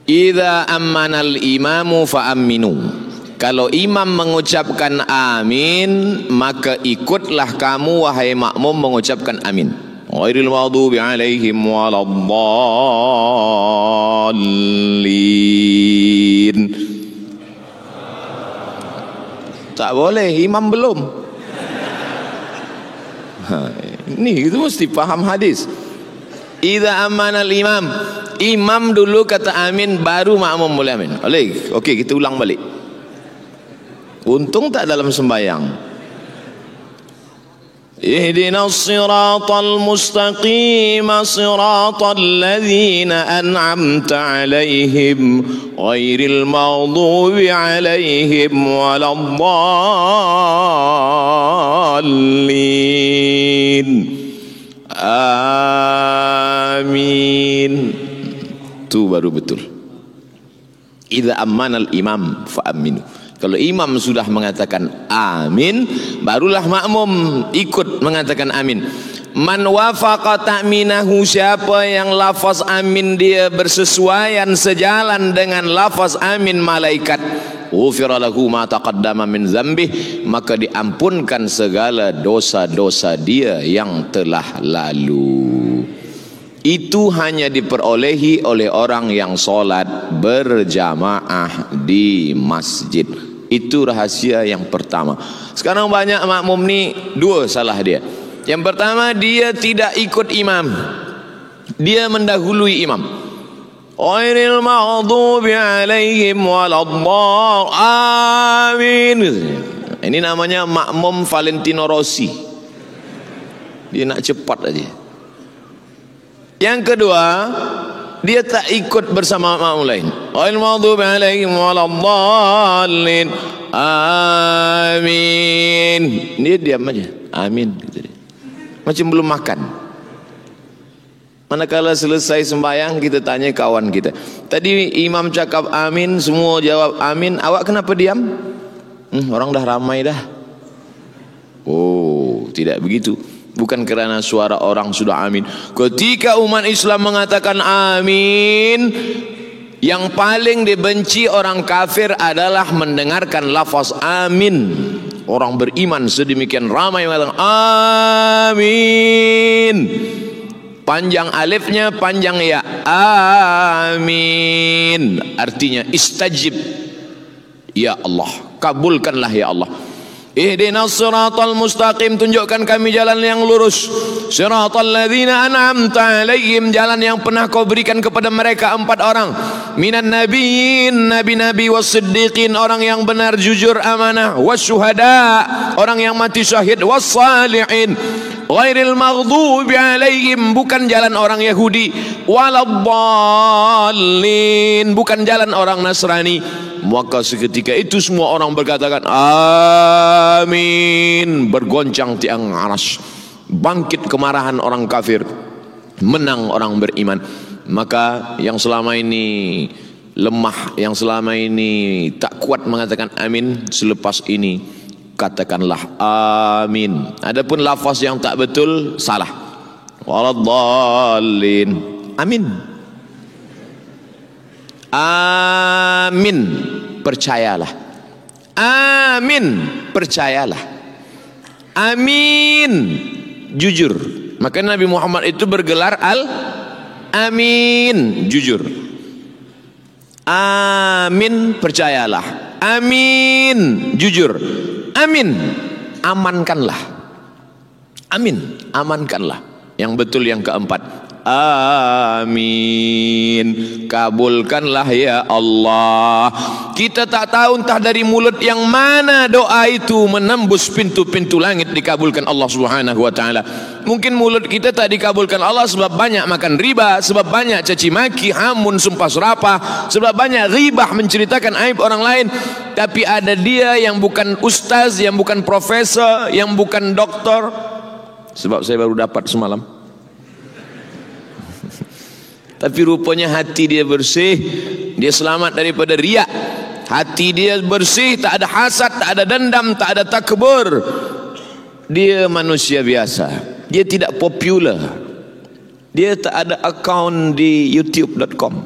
Idza ammanal imamu fa'aminu. Kalau imam mengucapkan amin, maka ikutlah kamu wahai makmum mengucapkan amin. Ghairil maghdubi alaihim waladdallin. Tak boleh, imam belum. Ini itu mesti paham hadis. Idza amanal imam, imam dulu kata amin, baru makmum boleh amin. Okey, kita ulang balik. Untung tak dalam sembahyang. Ihdinas siratal mustaqim siratal ladzina an'amta 'alaihim ghairil maghdubi 'alaihim waladdallin. Amin. Itu baru betul. Idza ammanal imam fa'aminu. Kalau imam sudah mengatakan amin, barulah makmum ikut mengatakan amin. Man wafaqa ta'minahu, siapa yang lafaz amin dia bersesuaian sejalan dengan lafaz amin malaikat, ghufira lahu ma taqaddama min dzambih, maka diampunkan segala dosa-dosa dia yang telah lalu. Itu hanya diperolehi oleh orang yang solat berjamaah di masjid. Itu rahasia yang pertama. Sekarang banyak makmum ni dua salah dia. Yang pertama, dia tidak ikut imam, dia mendahului imam. Ghairil maghdubi alaihim waladdallin. Ini namanya makmum Valentino Rossi. Dia nak cepat aja. Yang kedua, dia tak ikut bersama makmum lain. Ghairil maghdubi alaihim waladdallin. Amin. Dia diam aja. Amin gitu dia. Macam belum makan. Manakala selesai sembahyang, kita tanya kawan kita, tadi imam cakap amin, semua jawab amin, awak kenapa diam? Orang dah ramai dah. Oh, tidak begitu. Bukan kerana suara orang sudah amin. Ketika umat Islam mengatakan amin, yang paling dibenci orang kafir adalah mendengarkan lafaz amin. Orang beriman sedemikian ramai mengatakan amin. Panjang alifnya, panjang ya. Amin. Artinya istajib. Ya Allah, kabulkanlah ya Allah. Ihdinas siratal mustaqim, tunjukkan kami jalan yang lurus. Siratal ladzina an'amta 'alaihim, jalan yang pernah kau berikan kepada mereka 4 orang. Minan nabiyyin, nabi-nabi, was-siddiqin, orang yang benar, jujur, amanah, wasyuhada, orang yang mati syahid, was-salihin. Ghairil maghdubi 'alaihim, bukan jalan orang Yahudi, waladdallin, bukan jalan orang Nasrani. Maka seketika itu semua orang berkatakan amin. Bergoncang tiang aras, bangkit kemarahan orang kafir, menang orang beriman. Maka yang selama ini lemah, yang selama ini tak kuat mengatakan amin, selepas ini katakanlah amin. Adapun lafaz yang tak betul, salah. Waladdallin. Amin. Amin, percayalah. Amin, percayalah. Amin, jujur. Maka Nabi Muhammad itu bergelar Al-Amin, jujur. Amin, percayalah. Amin, jujur. Amin, amankanlah. Amin, amankanlah. Yang betul yang keempat, amin, kabulkanlah ya Allah. Kita tak tahu entah dari mulut yang mana doa itu menembus pintu-pintu langit dikabulkan Allah Subhanahu wa taala. Mungkin mulut kita tak dikabulkan Allah sebab banyak makan riba, sebab banyak caci maki, hamun, sumpah serapah, sebab banyak ghibah, menceritakan aib orang lain. Tapi ada dia yang bukan ustaz, yang bukan profesor, yang bukan doktor. Sebab saya baru dapat semalam. Tapi rupanya hati dia bersih, dia selamat daripada riak. Hati dia bersih, tak ada hasad, tak ada dendam, tak ada takbur. Dia manusia biasa, dia tidak popular. Dia tak ada akaun di youtube.com.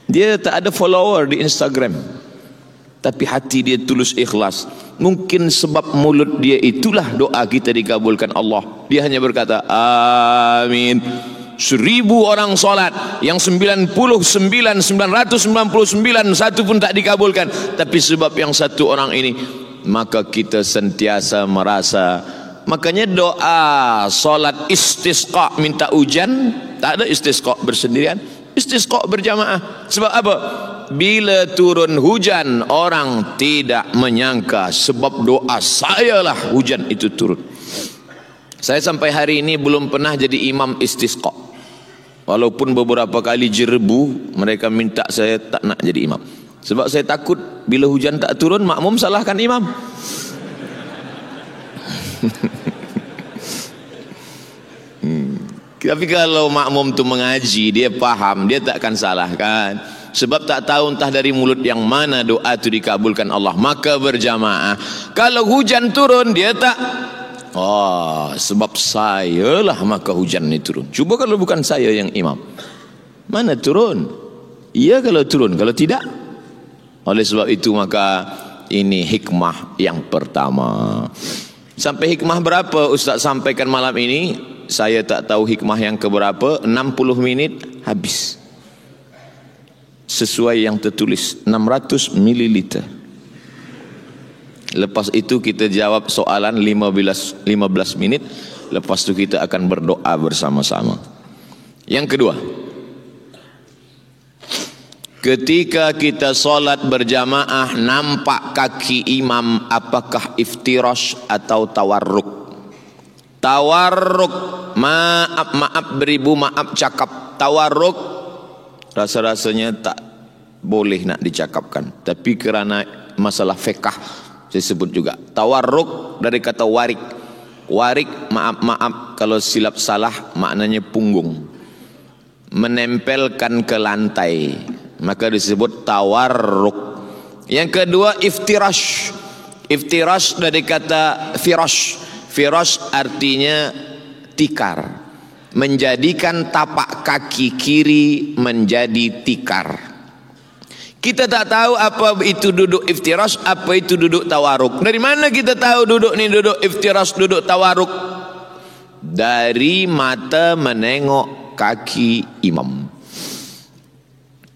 Dia tak ada follower di Instagram, tapi hati dia tulus ikhlas. Mungkin sebab mulut dia itulah doa kita dikabulkan Allah. Dia hanya berkata amin. 1000 orang solat, yang 99 satu pun tak dikabulkan, tapi sebab yang satu orang ini, maka kita sentiasa merasa. Makanya doa solat istisqa minta hujan, tak ada istisqa bersendirian, istisqa berjamaah. Sebab apa? Bila turun hujan, orang tidak menyangka sebab doa sayalah hujan itu turun. Saya sampai hari ini belum pernah jadi imam istisqa. Walaupun beberapa kali jerbu, mereka minta saya tak nak jadi imam. Sebab saya takut bila hujan tak turun, makmum salahkan imam. Tapi kalau makmum tu mengaji, dia faham, dia takkan salahkan. Sebab tak tahu entah dari mulut yang mana doa itu dikabulkan Allah. Maka berjamaah. Kalau hujan turun, dia tak, oh, sebab saya lah maka hujan ini turun. Cuba kalau bukan saya yang imam, mana turun? Iya kalau turun, kalau tidak. Oleh sebab itu maka ini hikmah yang pertama. Sampai hikmah berapa Ustaz sampaikan malam ini? Saya tak tahu hikmah yang keberapa. 60 minit habis. Sesuai yang tertulis 600 ml. Lepas itu kita jawab soalan 15 minit. Lepas itu kita akan berdoa bersama-sama. Yang kedua, ketika kita solat berjamaah nampak kaki imam, apakah iftirash atau tawarruk? Tawarruk, maaf beribu maaf cakap. Tawarruk rasa-rasanya tak boleh nak dicakapkan, tapi kerana masalah fiqh saya sebut juga. Tawarruk dari kata warik. Warik, maaf kalau silap salah, maknanya punggung, menempelkan ke lantai, maka disebut tawarruk. Yang kedua iftirash. Iftirash dari kata firash. Firash artinya tikar, menjadikan tapak kaki kiri menjadi tikar. Kita tak tahu apa itu duduk iftirash, apa itu duduk tawaruk. Dari mana kita tahu duduk ni duduk iftirash, duduk tawaruk? Dari mata menengok kaki imam.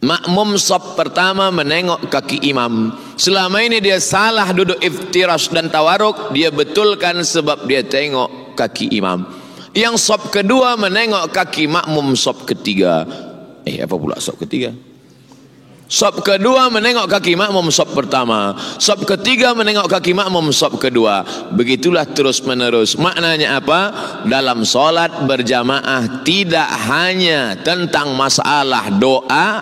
Makmum saf pertama menengok kaki imam. Selama ini dia salah duduk iftirash dan tawaruk, dia betulkan sebab dia tengok kaki imam. Yang saf kedua menengok kaki makmum saf ketiga. Apa pula saf ketiga? Saf kedua menengok kaki makmum saf pertama. Saf ketiga menengok kaki makmum saf kedua. Begitulah terus menerus. Maknanya apa? Dalam solat berjamaah tidak hanya tentang masalah doa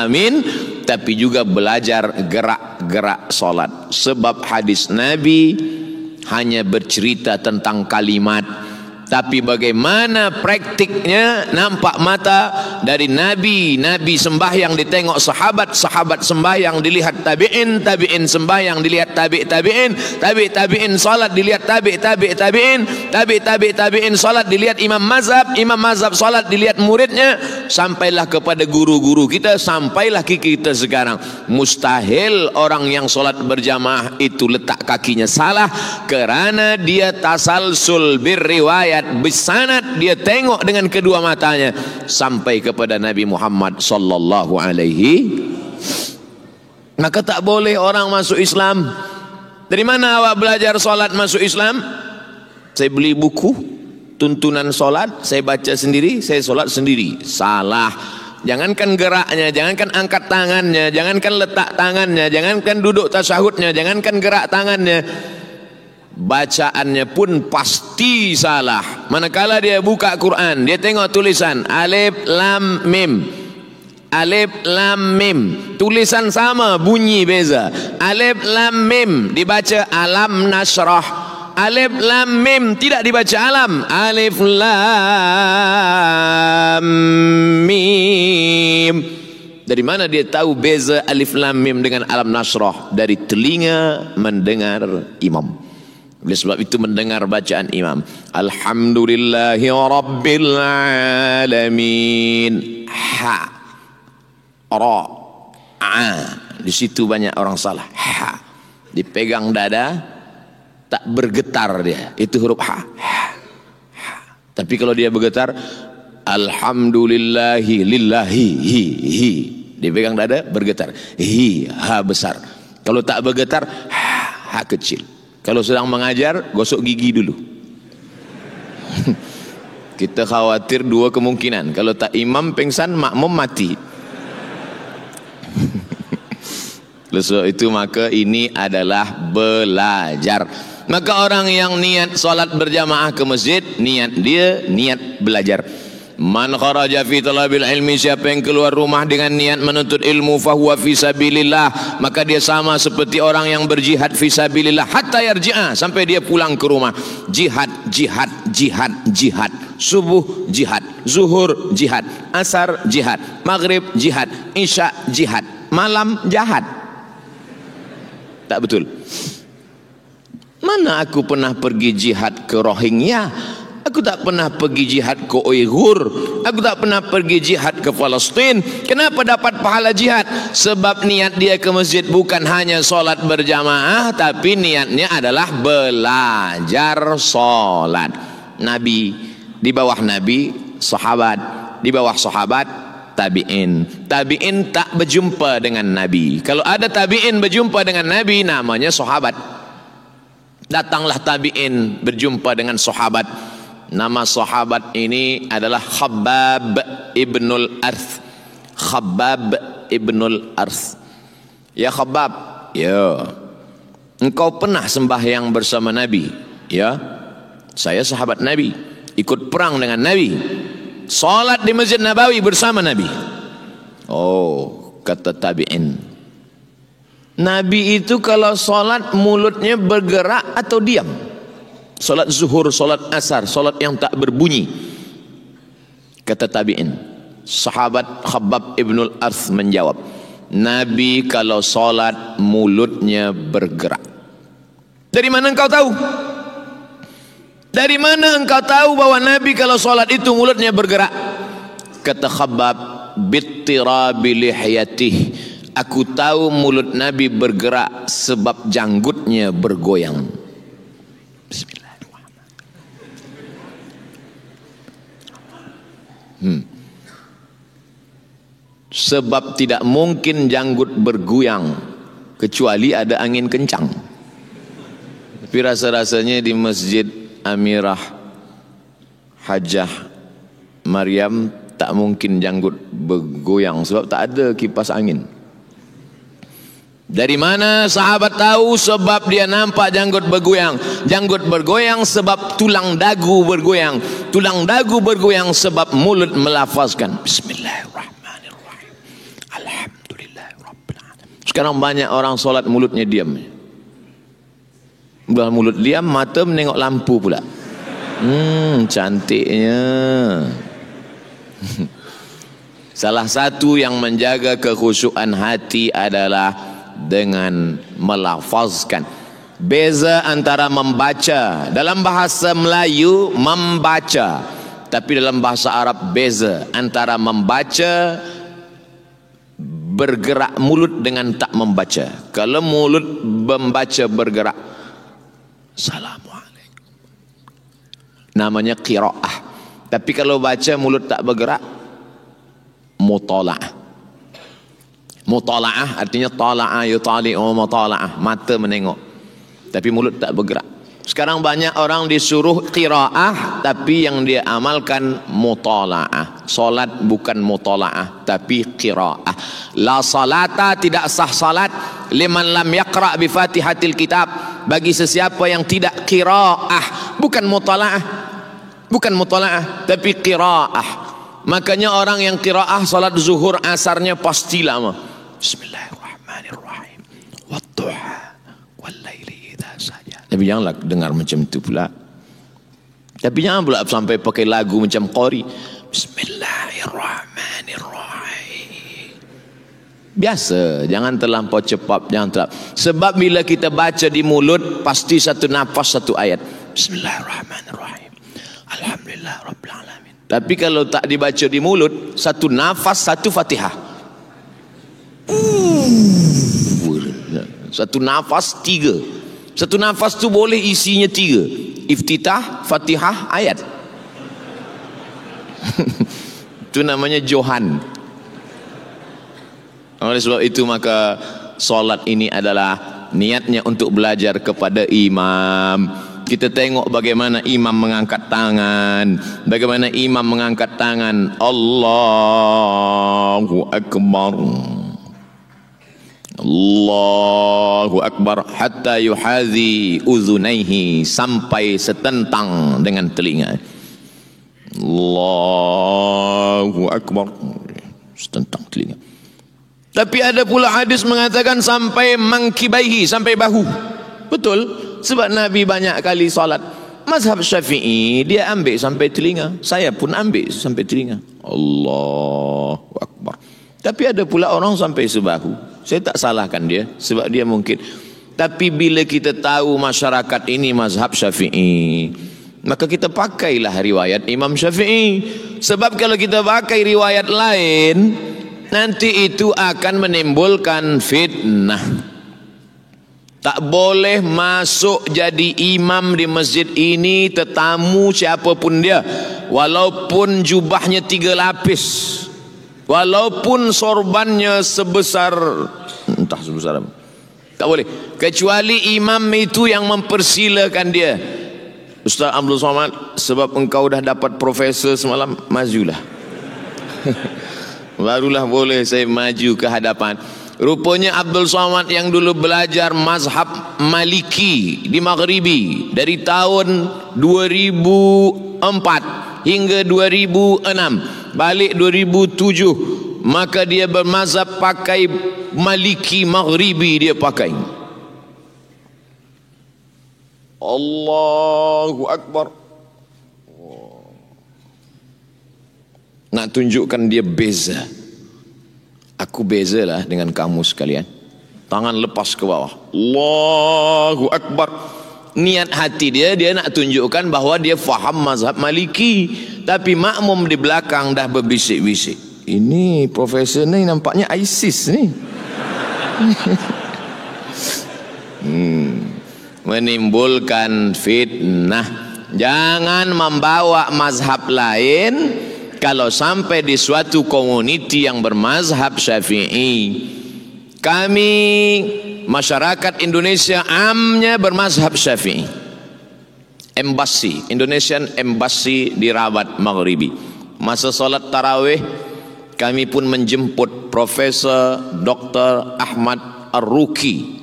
amin, tapi juga belajar gerak-gerak solat. Sebab hadis Nabi hanya bercerita tentang kalimat, tapi bagaimana praktiknya nampak mata. Dari Nabi sembahyang ditengok sahabat, sahabat sembahyang dilihat tabi'in, tabi'in sembahyang dilihat tabi'in, tabi'in salat dilihat tabi'in, tabi'in salat dilihat imam mazhab salat dilihat muridnya, sampailah kepada guru-guru kita, sampailah kita sekarang. Mustahil orang yang solat berjamaah itu letak kakinya salah, kerana dia tasalsul birriwayat bisanad, dia tengok dengan kedua matanya sampai kepada Nabi Muhammad sallallahu alaihi. Maka tak boleh orang masuk Islam. Dari mana awak belajar solat masuk Islam? Saya beli buku tuntunan solat, saya baca sendiri, saya solat sendiri. Salah. Jangankan geraknya, jangankan angkat tangannya, jangankan letak tangannya, jangankan duduk tasyahudnya, jangankan gerak tangannya, bacaannya pun pasti salah. Manakala dia buka Quran, dia tengok tulisan alif lam mim, alif lam mim, tulisan sama, bunyi beza. Alif lam mim dibaca alam nasrah, alif lam mim tidak dibaca alam, alif lam mim. Dari mana dia tahu beza alif lam mim dengan alam nasrah? Dari telinga mendengar imam. Oleh sebab itu mendengar bacaan imam, Alhamdulillahi Rabbil Alamin, ha, Di situ banyak orang salah. Ha. Dipegang dada, tak bergetar dia. Itu huruf ha. Tapi kalau dia bergetar, alhamdulillahi lillahi hi. Dipegang dada, bergetar. Ha besar. Kalau tak bergetar, ha kecil. Kalau sedang mengajar, gosok gigi dulu. Kita khawatir dua kemungkinan. Kalau tak imam pingsan, makmum mati. Sebab itu maka ini adalah belajar. Maka orang yang niat solat berjamaah ke masjid, niat belajar. Man kharaja fi talabil ilmi, siapa yang keluar rumah dengan niat menuntut ilmu, fahuwa fi sabilillah, maka dia sama seperti orang yang berjihad fi sabilillah hatta yarji'a, sampai dia pulang ke rumah. Jihad. Subuh jihad, zuhur jihad, asar jihad, maghrib jihad, isya jihad, malam jihad. Tak betul. Mana aku pernah pergi jihad ke Rohingya? Aku tak pernah pergi jihad ke Uighur. Aku tak pernah pergi jihad ke Palestin. Kenapa dapat pahala jihad? Sebab niat dia ke masjid bukan hanya solat berjamaah, tapi niatnya adalah belajar solat. Nabi, di bawah Nabi, sahabat, di bawah sahabat, tabi'in. Tabi'in tak berjumpa dengan Nabi. Kalau ada tabi'in berjumpa dengan Nabi, namanya sahabat. Datanglah tabi'in berjumpa dengan sahabat. Nama sahabat ini adalah Khabbab ibnul Arth. Khabbab ibnul Arth. Ya Khabbab, ya, engkau pernah sembahyang bersama Nabi? Ya, saya sahabat Nabi, ikut perang dengan Nabi, salat di Masjid Nabawi bersama Nabi. Oh, kata tabi'in, Nabi itu kalau salat mulutnya bergerak atau diam? Salat zuhur, salat asar, salat yang tak berbunyi. Kata tabi'in, sahabat Khabbab ibnul Arth menjawab, Nabi kalau salat mulutnya bergerak. Dari mana engkau tahu? Dari mana engkau tahu bahwa Nabi kalau salat itu mulutnya bergerak? Kata Khabbab, bittirabi lihyatih, aku tahu mulut Nabi bergerak sebab janggutnya bergoyang. Bismillahirrahmanirrahim. Sebab tidak mungkin janggut bergoyang kecuali ada angin kencang. Tapi rasa-rasanya di Masjid Amirah Hajjah Maryam tak mungkin janggut bergoyang sebab tak ada kipas angin. Dari mana sahabat tahu? Sebab dia nampak janggut bergoyang. Janggut bergoyang sebab tulang dagu bergoyang. Tulang dagu bergoyang sebab mulut melafazkan Bismillahirrahmanirrahim, Alhamdulillahirrabbilalamin. Sekarang banyak orang solat mulutnya diam. Udah mulut diam, mata menengok lampu pula. Cantiknya. Salah satu yang menjaga kekhusyuan hati adalah dengan melafazkan. Beza antara membaca, dalam bahasa Melayu membaca, tapi dalam bahasa Arab beza antara membaca bergerak mulut dengan tak membaca. Kalau mulut membaca bergerak, Assalamualaikum, namanya qiraah. Tapi kalau baca mulut tak bergerak, mutala'ah. Mutala'ah artinya tala'a yutali'u mutala'ah, mata menengok tapi mulut tak bergerak. Sekarang banyak orang disuruh qiraah tapi yang dia amalkan mutala'ah. Salat bukan mutala'ah tapi qiraah. La salata, tidak sah salat liman lam yaqra' bi Fatihatil Kitab, bagi sesiapa yang tidak qiraah, bukan mutala'ah, bukan mutala'ah tapi qiraah. Makanya orang yang qiraah salat zuhur asarnya pasti lama. Bismillahirrahmanirrahim, wadduha wallaili idza saja. Tapi janganlah dengar macam itu pula. Tapi jangan pula sampai pakai lagu macam qori. Bismillahirrahmanirrahim. Biasa, jangan terlampau cepat, jangan terlampau. Sebab bila kita baca di mulut pasti satu nafas satu ayat. Bismillahirrahmanirrahim, Alhamdulillahirabbil alamin. Tapi kalau tak dibaca di mulut, satu nafas satu Fatihah. Satu nafas 3. Satu nafas tu boleh isinya 3. Iftitah, Fatihah, ayat. Itu namanya Johan. Oleh sebab itu maka solat ini adalah niatnya untuk belajar kepada imam. Kita tengok bagaimana imam mengangkat tangan, bagaimana imam mengangkat tangan. Allahu Akbar, Allahu Akbar, hatta yuhazi uzunaihi, sampai setentang dengan telinga. Allahu Akbar, setentang telinga. Tapi ada pula hadis mengatakan sampai mangkibaihi, sampai bahu. Betul, sebab Nabi banyak kali salat. Mazhab Syafi'i dia ambil sampai telinga. Saya pun ambil sampai telinga. Allahu Akbar. Tapi ada pula orang sampai sebahu. Saya tak salahkan dia, sebab dia mungkin. Tapi bila kita tahu masyarakat ini mazhab Syafi'i, maka kita pakailah riwayat Imam Syafi'i. Sebab kalau kita pakai riwayat lain, nanti itu akan menimbulkan fitnah. Tak boleh masuk jadi imam di masjid ini tetamu siapapun dia, walaupun jubahnya 3 lapis, walaupun sorbannya sebesar entah sebesar apa. Tak boleh, kecuali imam itu yang mempersilakan dia. Ustaz Abdul Somad, sebab engkau dah dapat profesor semalam, majulah. Barulah boleh saya maju ke hadapan. Rupanya Abdul Somad yang dulu belajar mazhab Maliki di Maghribi dari tahun 2004 hingga 2006, balik 2007, maka dia bermazhab pakai Maliki Maghribi, dia pakai. Allahu Akbar. Nak tunjukkan dia beza. Aku bezalah dengan kamu sekalian. Tangan lepas ke bawah. Allahu Akbar. Niat hati dia nak tunjukkan bahawa dia faham mazhab Maliki. Tapi makmum di belakang dah berbisik-bisik. Ini profesor ni nampaknya ISIS ni. Menimbulkan fitnah. Jangan membawa mazhab lain kalau sampai di suatu komuniti yang bermazhab Syafi'i. Kami masyarakat Indonesia amnya bermazhab Syafi'i. Embassy, Indonesian Embassy di Rabat Maghribi, masa solat tarawih kami pun menjemput Profesor Dr. Ahmad Ar-Ruki.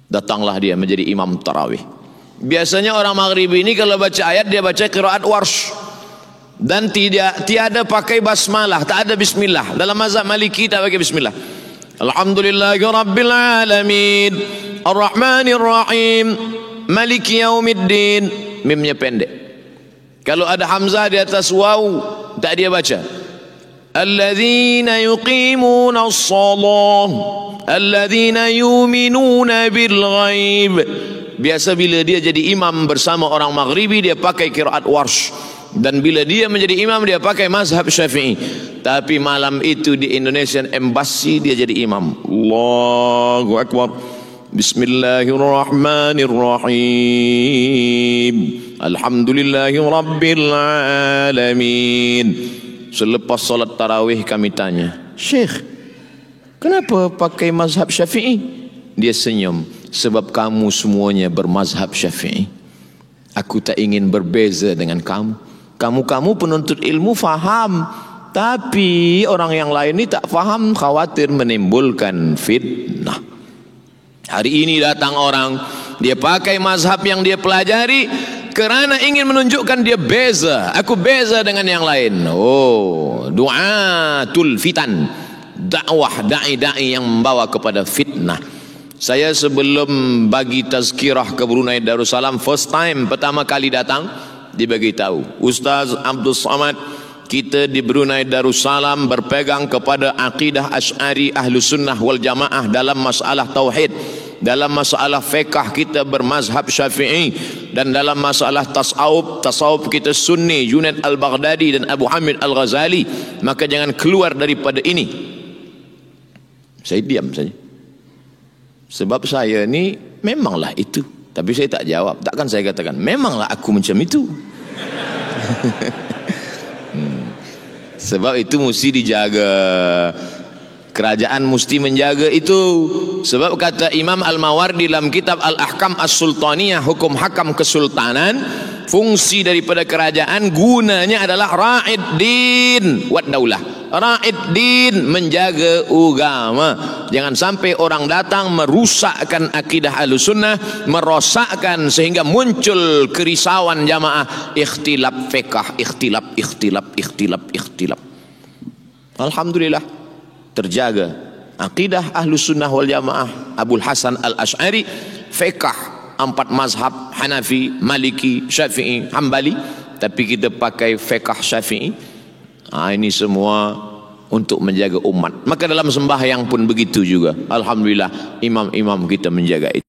Datanglah dia menjadi imam tarawih. Biasanya orang Maghribi ini kalau baca ayat dia baca qiraat warsh, dan tiada pakai basmalah, tak ada bismillah. Dalam mazhab Maliki tak pakai bismillah. Alhamdulillahirabbil alamin, arrahmanir rahim, maliki yaumiddin. Mimnya pendek. Kalau ada hamzah di atas waw, tak dia baca. Alladzina yuqimuna as-shalah, alladzina yu'minuna bil ghaib. Biasa bila dia jadi imam bersama orang Maghribi dia pakai qiraat warsh, dan bila dia menjadi imam dia pakai mazhab Syafi'i. Tapi malam itu di Indonesian Embassy dia jadi imam. Allahu Akbar. Bismillahirrahmanirrahim, alhamdulillahirabbil alamin. Selepas solat tarawih kami tanya, Syekh, kenapa pakai mazhab Syafi'i? Dia senyum, sebab kamu semuanya bermazhab Syafi'i. Aku tak ingin berbeza dengan kamu. Kamu penuntut ilmu faham, tapi orang yang lain ni tak faham, khawatir menimbulkan fitnah. Hari ini datang orang, dia pakai mazhab yang dia pelajari kerana ingin menunjukkan dia beza. Aku beza dengan yang lain. Oh, du'atul fitan, dakwah da'i-da'i yang membawa kepada fitnah. Saya sebelum bagi tazkirah ke Brunei Darussalam, first time, pertama kali datang, dibagi tahu, Ustaz Abdul Somad, kita di Brunei Darussalam berpegang kepada akidah Asy'ari Ahlus Sunnah wal Jamaah dalam masalah tauhid. Dalam masalah fiqh kita bermazhab Syafi'i, dan dalam masalah tasawuf kita Sunni, Junaid Al-Baghdadi dan Abu Hamid Al-Ghazali. Maka jangan keluar daripada ini. Saya diam saja. Sebab saya ni memanglah itu. Tapi saya tak jawab. Takkan saya katakan memanglah aku macam itu. Sebab itu mesti dijaga. Kerajaan mesti menjaga itu. Sebab kata Imam Al-Mawardi dalam kitab Al-Ahkam As-Sultaniyah, hukum hakam kesultanan, fungsi daripada kerajaan gunanya adalah ra'id din wad daulah. Ra'id din, menjaga agama. Jangan sampai orang datang merusakkan akidah Ahlussunnah, merosakkan sehingga muncul kerisauan jamaah, ikhtilaf fiqh, ikhtilaf. Alhamdulillah terjaga akidah Ahlussunnah wal Jamaah. Abul Hasan Al-Asy'ari, fiqh 4 mazhab, Hanafi, Maliki, Syafi'i, Hambali, tapi kita pakai fiqh Syafi'i. Ini semua untuk menjaga umat. Maka dalam sembahyang pun begitu juga. Alhamdulillah imam-imam kita menjaga itu.